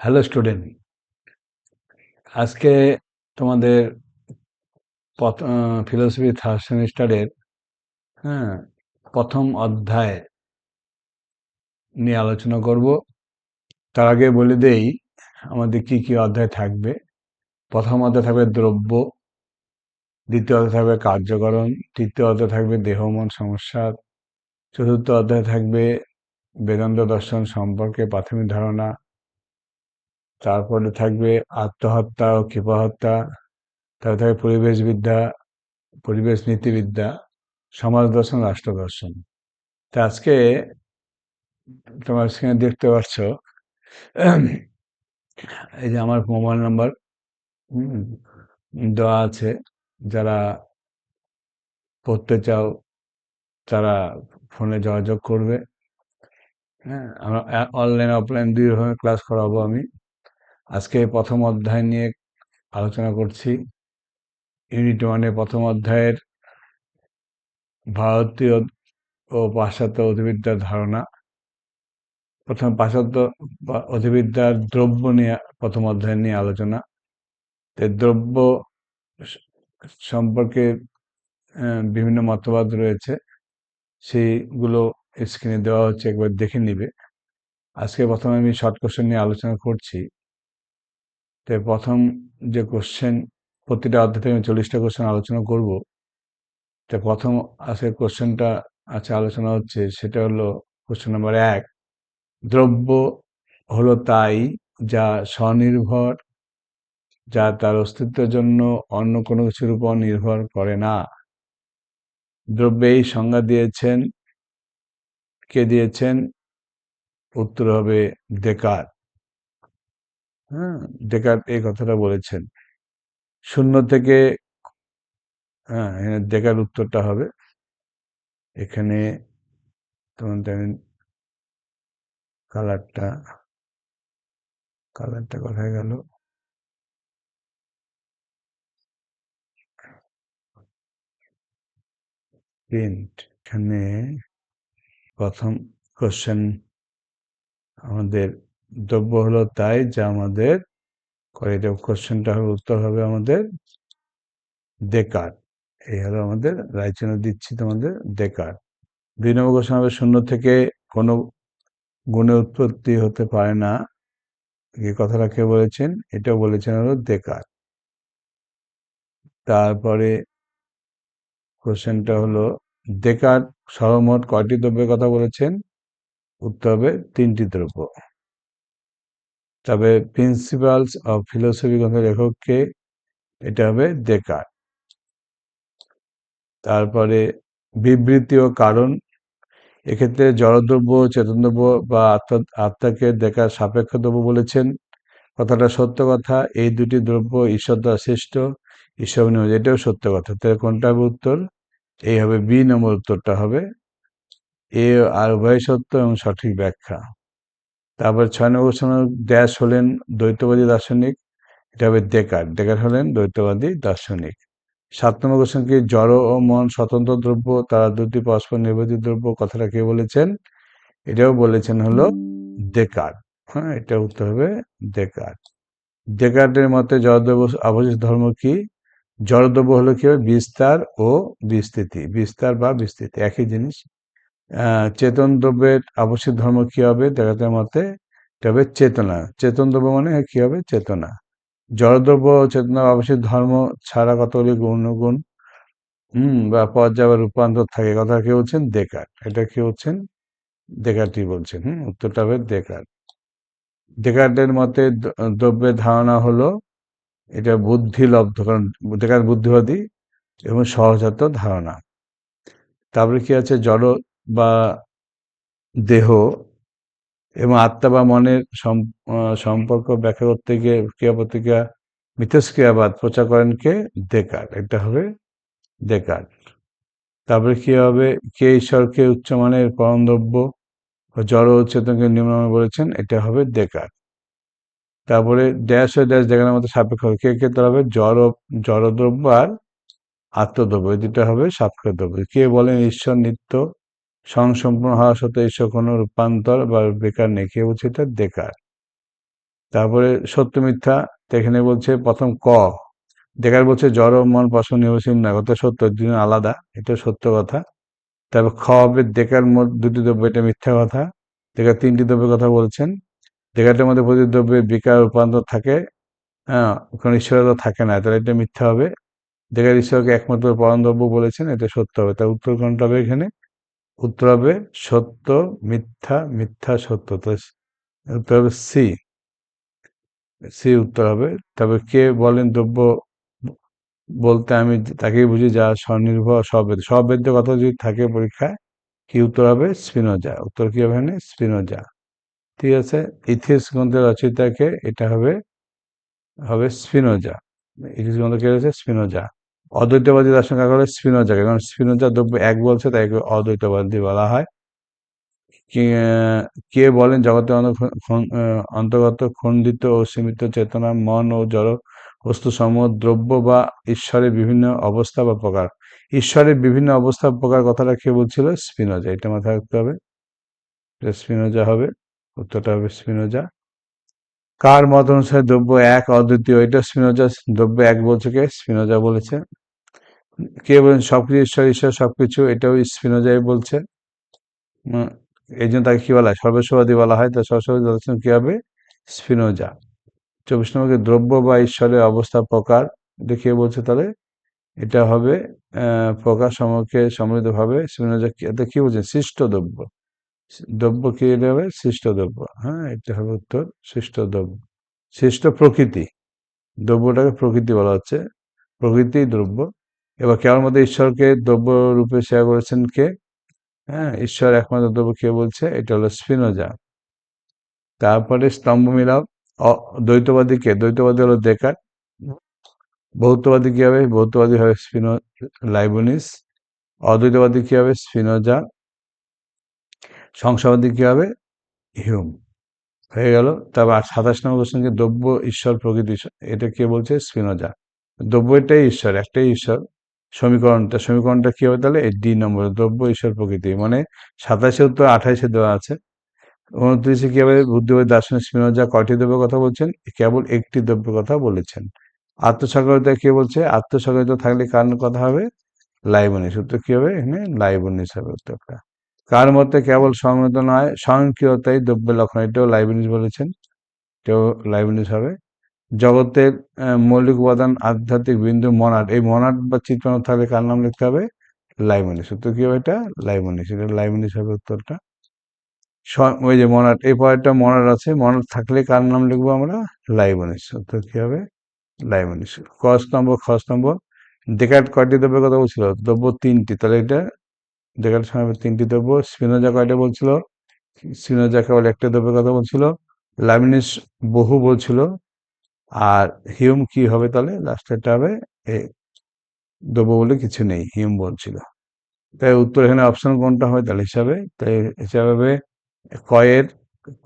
Hello student, আজকে তোমাদের philosophy third সেমিস্টারের হ্যাঁ প্রথম অধ্যায় নিয়ে আলোচনা করব। তার আগে বলে দেই আমাদের কি কি অধ্যায় থাকবে। প্রথম অধ্যায় থাকবে দ্রব্য, দ্বিতীয় অধ্যায় থাকবে কার্যকরণ, তৃতীয় অধ্যায় থাকবে দেহ মন সমস্যা, চতুর্থ অধ্যায় থাকবে বেদান্ত দর্শন সম্পর্কে প্রাথমিক ধারণা, তারপরে থাকবে আত্মহত্যা ও কৃপাহত্যা, তারপরে থাকবে পরিবেশবিদ্যা, পরিবেশ নীতিবিদ্যা, সমাজ দর্শন, রাষ্ট্র দর্শন। তা আজকে তোমার স্ক্রিনে দেখতে পাচ্ছ, এই যে আমার মোবাইল নাম্বার দেওয়া আছে। যারা পড়তে চাও তারা ফোনে যোগাযোগ করবে। হ্যাঁ, আমরা অনলাইন অফলাইন দুই রকমের ক্লাস করাবো। আমি আজকে প্রথম অধ্যায় নিয়ে আলোচনা করছি। ইউনিট ওয়ানে প্রথম অধ্যায়ের ভারতীয় ও পাশ্চাত্য অধিবিদ্যার ধারণা। প্রথম পাশ্চাত্য অধিবিদ্যার দ্রব্য নিয়ে প্রথম অধ্যায় নিয়ে আলোচনা। দ্রব্য সম্পর্কে বিভিন্ন মতবাদ রয়েছে, সেইগুলো স্ক্রিনে দেওয়া হচ্ছে, একবার দেখে নিবে। আজকে প্রথমে আমি শর্ট কোশ্চেন নিয়ে আলোচনা করছি। তো প্রথম যে কোশ্চেন, প্রতিটা অধ্যায় থেকে আমি 40টা কোশ্চেন আলোচনা করব। তো প্রথম আজকের কোশ্চেনটা আছে আলোচনা হচ্ছে, সেটা হলো কোশ্চেন নাম্বার 1। দ্রব্য হলো তাই যা স্বনির্ভর, যা তার অস্তিত্বের জন্য অন্য কোনো কিছুর উপর নির্ভর করে না। দ্রব্যে এই সংজ্ঞা দিয়েছেন, কে দিয়েছেন? উত্তর হবে ডেকার্ট। হ্যাঁ, ডেকার্ট এই কথাটা বলেছেন। শূন্য থেকে ডেকার্ট উত্তরটা হবে এখানে। তোমাদের আমি কালারটা কালারটা কোথায় গেল? প্রিন্ট। এখানে প্রথম কোশ্চেন আমাদের, দ্রব্য হলো তাই যা আমাদের করে। এটা কোশ্চেনটা হবে, উত্তর হবে আমাদের ডেকার্ট। এই হলো আমাদের রায়চিহ্ন দিচ্ছি তোমাদের, ডেকার্ট। 2 নম্বর কোশ্চেন হবে, শূন্য থেকে কোনো গুণের উৎপত্তি হতে পারে না। এই কথাটা কে বলেছেন? এটাও বলেছেন হলো ডেকার্ট। তারপরে কোশ্চেনটা হলো, ডেকার্ট সর্বমোট কয়টি দ্রব্যের কথা বলেছেন? উত্তর হবে 3টি দ্রব্য। তবে প্রিন্সিপালস অফ ফিলোসফি গ্রন্থের লেখক কে? এটা হবে ডেকার্ট। তারপরে বিবৃতি ও কারণ, এক্ষেত্রে জড়দ্রব্য, চেতনদ্রব্য বা আত্মাকে ডেকার্ট সাপেক্ষ দ্রব্য বলেছেন। কথাটা সত্য কথা। এই দুটি দ্রব্য ঈশ্বর দ্বারা সৃষ্ট, ঈশ্বর নিয়ে, এটাও সত্য কথা। তাহলে কোনটা হবে উত্তর? এই হবে বি নম্বর উত্তরটা হবে। এ আর উভয় সত্য এবং সঠিক ব্যাখ্যা। তারপর 6 নম্বর কোশ্চেন, ড্যাশ হলেন দ্বৈতবাদী দার্শনিক। এটা হবে ডেকার্ট। ডেকার্ট হলেন দ্বৈতবাদী দার্শনিক। 7 নম্বর কোশ্চেন কি, জড় ও মন স্বতন্ত্র দ্রব্য, তারা দুটি পরস্পর নির্ভরশীল দ্রব্য। কথাটা কে বলেছেন? এটাও বলেছেন হলো ডেকার্ট। হ্যাঁ, এটা উত্তর হবে ডেকার্ট। ডেকার্টের মতে জড়দ্রব্য আবশ্যিক ধর্ম কি? জড়দ্রব্য হলো কি হবে? বিস্তার ও বিস্তৃতি। বিস্তার বা বিস্তৃতি একই জিনিস। চেতন দ্রব্যের আবশ্যিক ধর্ম কি হবে? ডেকার্টের মতে এটা হবে চেতনা। চেতন দ্রব্য মানে কি হবে? চেতনা। জড়দ্রব্য ও চেতনার আবশ্যিক ধর্ম ছাড়া কতগুলি গুণ বা পর্যায় বা রূপান্তর থাকে। কথা কে বলছেন? ডেকার্ট। এটা কি বলছেন? ডেকার্টই বলছেন। উত্তরটা হবে ডেকার্ট। ডেকার্টের মতে দ্রব্যের ধারণা হলো এটা বুদ্ধিলব্ধ, কারণ ডেকার্ট বুদ্ধিবাদী এবং সহজাত ধারণা। তারপরে কি আছে, জড় বা দেহ এবং আত্মা বা মনের সম্পর্ক ব্যাখ্যা করতে গিয়ে ক্রিয়া প্রতিক্রিয়া মিথস্ক্রিয়াবাদ প্রচার করেন কে? ডেকার্ট। এটা হবে ডেকার্ট। তারপরে কি হবে, কে ঈশ্বরকে উচ্চমানের পরম দ্রব্য ও জড় ও চেতনকে নিম্নমানের বলেছেন? এটা হবে ডেকার্ট। তারপরে ড্যাশ ও ড্যাশ দেখানোর মতো সাপেক্ষ হবে। কে কে? তার হবে জড়দ্রব্য আর আত্মদ্রব্য, এই দুটো হবে সাপেক্ষ দ্রব্য। কে বলেন ঈশ্বর নিত্য স্বয়ংসম্পূর্ণ হওয়া সত্ত্বেও ঈশ্বর কোনো রূপান্তর বা বেকার নেই? কে বলছে? এটা ডেকার্ট। তারপরে সত্য মিথ্যা, তো এখানে বলছে প্রথম ক, দেখার বলছে জড় মন পছন্দ নির্ভরশীল না, কথা সত্য, দুজন আলাদা, এটা সত্য কথা। তারপর খ হবে দেখার দুটি দ্রব্য, এটা মিথ্যা কথা। দেখার তিনটি দ্রব্যের কথা বলছেন। দেখাটার মধ্যে প্রতি দ্রব্যের বিকার রূপান্তর থাকে, হ্যাঁ, কোনো ঈশ্বরতা থাকে না, তাহলে এটা মিথ্যা হবে। দেখার ঈশ্বরকে একমাত্র পরম দ্রব্য বলেছেন, এটা সত্য হবে। তার উত্তর কোনটা হবে এখানে? উত্তর হবে সত্য, মিথ্যা, মিথ্যা, সত্য। তো উত্তর হবে সি, সি উত্তর হবে। তবে কে বলেন দ্রব্য বলতে আমি তাকেই বুঝি যা স্বনির্ভর স্ববেদ। স্ববেদ্য কথা যদি থাকে পরীক্ষায়, কি উত্তর হবে? স্পিনোজা। উত্তর কি হবে এখানে? স্পিনোজা। ঠিক আছে। ইথিস গ্রন্থের রচয়িতাকে, এটা হবে হবে স্পিনোজা। ইথিস গ্রন্থ কে রয়েছে? স্পিনোজা। অদ্বৈতবাদী দর্শন কাকে বলে? স্পিনোজাকে। কারণ স্পিনোজা দ্রব্য এক বলছে, তাই অদ্বৈতবাদী বলা হয়। কে কে বলেন জগতের অন্তর্গত খণ্ডিত ও সীমিত চেতনা, মন ও জড় বস্তু সমূহ দ্রব্য বা ঈশ্বরের বিভিন্ন অবস্থা বা প্রকার। ঈশ্বরের বিভিন্ন অবস্থা প্রকার কথাটা কে বলছিল? স্পিনোজা। এটা মাথায় রাখতে হবে, এটা স্পিনোজা হবে, উত্তরটা হবে স্পিনোজা। কার মত অনুসারে দ্রব্য এক অদ্বিতীয়? এটা স্পিনোজা। দ্রব্য এক বলছে কে? স্পিনোজা বলেছে। কে বলেন সবকিছু ঈশ্বর, ঈশ্বর সবকিছু? এটাও স্পিনোজাই বলছে। উম, এই জন্য তাকে কি বলা হয়? সর্বস্ববাদী বলা হয়। তো সর্বস্ববাদী দর্শন কি হবে? স্পিনোজা। 24 নম্বরকে দ্রব্য বা ঈশ্বরের অবস্থা প্রকার, এটা কে বলছে তাহলে? এটা হবে প্রকার সমূহকে সমৃদ্ধভাবে স্পিনোজা এতে কি বলছে? সৃষ্ট দ্রব্য। দ্রব্য কি এটা হবে? সৃষ্ট দ্রব্য। হ্যাঁ, এটা হবে উত্তর, সৃষ্ট দ্রব্য। সৃষ্ট প্রকৃতি, দ্রব্যটাকে প্রকৃতি বলা হচ্ছে, প্রকৃতি দ্রব্য। এবার কেবল মধ্যে ঈশ্বরকে দ্রব্য রূপে স্বীকার করেছেন কে? হ্যাঁ, ঈশ্বর একমাত্র দ্রব্য কে বলছে? এটা হলো স্পিনোজা। তারপরে স্তম্ভ মিলাও। দ্বৈতবাদী কে? দ্বৈতবাদী হলো ডেকার্ট। ভৌতবাদী কি হবে? ভৌতবাদী হবে লাইবনিস। অদ্বৈতবাদী কি হবে? স্পিনোজা। সংশয়বাদী কি হবে? হিউম। হয়ে গেল। তারপর 27 নম্বর কোশ্চেনকে দ্রব্য ঈশ্বর প্রকৃতি, এটা কে বলছে? স্পিনোজা। দ্রব্য এটাই ঈশ্বর, একটাই ঈশ্বর। সমীকরণটা কি হবে তাহলে? এই ডি নম্বর, দ্রব্য ঈশ্বর প্রকৃতি। মানে 27 উত্তর 28 দেওয়া আছে। 29 কি হবে? বুদ্ধিবাদী দার্শনিক স্পিনোজা কয়টি দ্রব্যের কথা বলছেন? কেবল একটি দ্রব্যের কথা বলেছেন। আত্মসাকারিতা কে বলছে? আত্মসাকারিতা থাকলে কার কথা হবে? লাইবনিস। উত্তর কি হবে এখানে? লাইবনিস হবে উত্তরটা। কার মতে কেবল সংযত নয়, স্বয়ংক্রিয়তাই দ্রব্যের লক্ষণ, এটাও লাইবনিস বলেছেন, এটাও লাইবনিস হবে। জগতের মৌলিক উপাদান আধ্যাত্মিক বিন্দু মনাড, এই মনাড বা চিত্রায়ন থাকলে কার নাম লিখতে হবে? লাইবনিস। উত্তর কি হবে? এটা লাইবনিস, এটা লাইবনিস হবে উত্তরটা। ওই যে মনাড, এই পরেরটা মনাড আছে, মনাড থাকলে কার নাম লিখবো আমরা? লাইবনিস। উত্তর কি হবে? লাইবনিস। খ স্তম্ভ, ডেকার্ট কয়টি দ্রব্যের কথা বলছিল? দ্রব্য তিনটি, তাহলে এটা ডেকার্ট সময় তিনটি দ্রব্য। স্পিনোজা কয়টা বলছিল? স্পিনোজা কেবল একটা দ্রব্যের কথা বলছিল। লাইবনিস বহু বলছিল। আর হিউম কি হবে তাহলে? লাস্টেরটা হবে এ, দ্রব্য বলে কিছু নেই, হিউম বলছিল। তাই উত্তর এখানে অপশন কোনটা হবে তাহলে হিসাবে? তাই হিসাবে হবে কয়ের,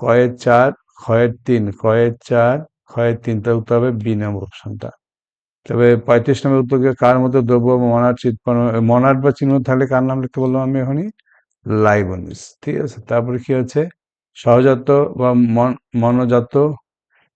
কয়ের 4, ক্ষয়ের 3, কয়ের 4, ক্ষয়ের 3, তার উত্তর হবে বি নম্বর অপশনটা। তবে 35 নম্বর উত্তরকে কার মতো দ্রব্য মনাড চিৎপন্ন, মনাড বা চিহ্ন থাকলে কার নাম লিখতে বললাম আমি এখনই? লাইবনিস। ঠিক আছে। তারপরে কি হচ্ছে? সহজাত বা মনজাত,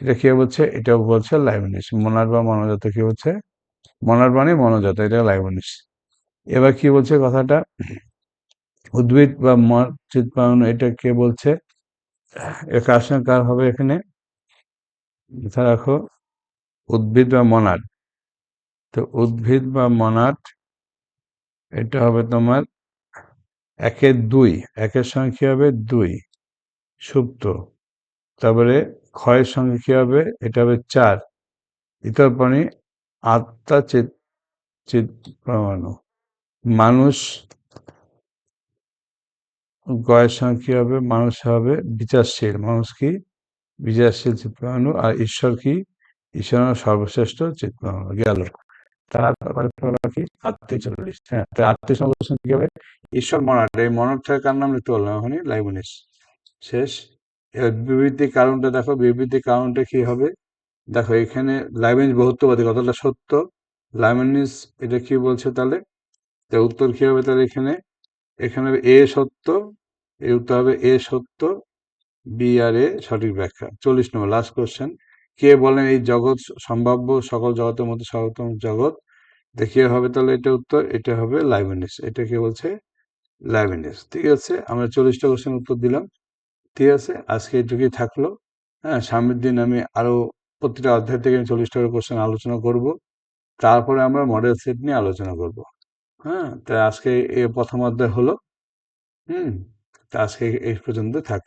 এটা কে বলছে? এটাও বলছে লাইবনিস। মনাড বা মনোজাত কি হচ্ছে? মনাড মানে মনোজাত, এটা লাইবনিস। এবার কি বলছে কথাটা? উদ্ভিদ বা মর চিৎপাদন, এটা কে বলছে? এর কার সঙ্গে কার হবে এখানে? লিখে রাখো, উদ্ভিদ বা মনাড। তো উদ্ভিদ বা মনাড, এটা হবে তোমার 1-2, একের সঙ্গে কি হবে? 2 সুপ্ত। তারপরে ক্ষয়ের সঙ্গে কি হবে? এটা হবে 4 ইতর প্রাণী, আত্মা চিত চিত পরমাণু। মানুষ, গয়ের সঙ্গে কি হবে? মানুষ হবে বিচারশীল। মানুষ কি? বিচারশীল চিৎপরমাণু। আর ঈশ্বর কি? ঈশ্বর হলো সর্বশ্রেষ্ঠ চিৎপরমাণু। গেল। তারপরে হলো কি? 48। হ্যাঁ, তো 38 কি হবে? ঈশ্বর মনাড, এই মনাড থেকে কার নাম লিখতে বললাম এখনই? লাইবনিস। শেষ। এবার বিবৃতির কারণটা দেখো, বিবৃতির কারণটা কি হবে? দেখো এখানে লাইবনিস বহুত্ববাদী, কথাটা সত্য। লাইবনিস এটা কি বলছে তাহলে? তো উত্তর কি হবে তাহলে এখানে? এখানে হবে এ সত্য, এই উত্তর হবে এ সত্য, বি আর এ সঠিক ব্যাখ্যা। 40 নম্বর লাস্ট কোশ্চেন। কে বলেন এই জগৎ সম্ভাব্য সকল জগতের মধ্যে সর্বোত্তম জগৎ? দেখিয়ে হবে তাহলে এটা উত্তর, এটা হবে লাইবেনিস। এটা কে বলছে? লাইবেনিস। ঠিক আছে, আমরা 40টা কোশ্চেন উত্তর দিলাম। ঠিক আছে, আজকে এটুকুই থাকলো। হ্যাঁ, সামনের দিন আমি আরো প্রতিটা অধ্যায় থেকে 40টা করে কোশ্চেন আলোচনা করব। তারপরে আমরা মডেল সেট নিয়ে আলোচনা করব। হ্যাঁ, তাই আজকে এই প্রথম অধ্যায় হলো। হুম, তা আজকে এই পর্যন্ত থাক।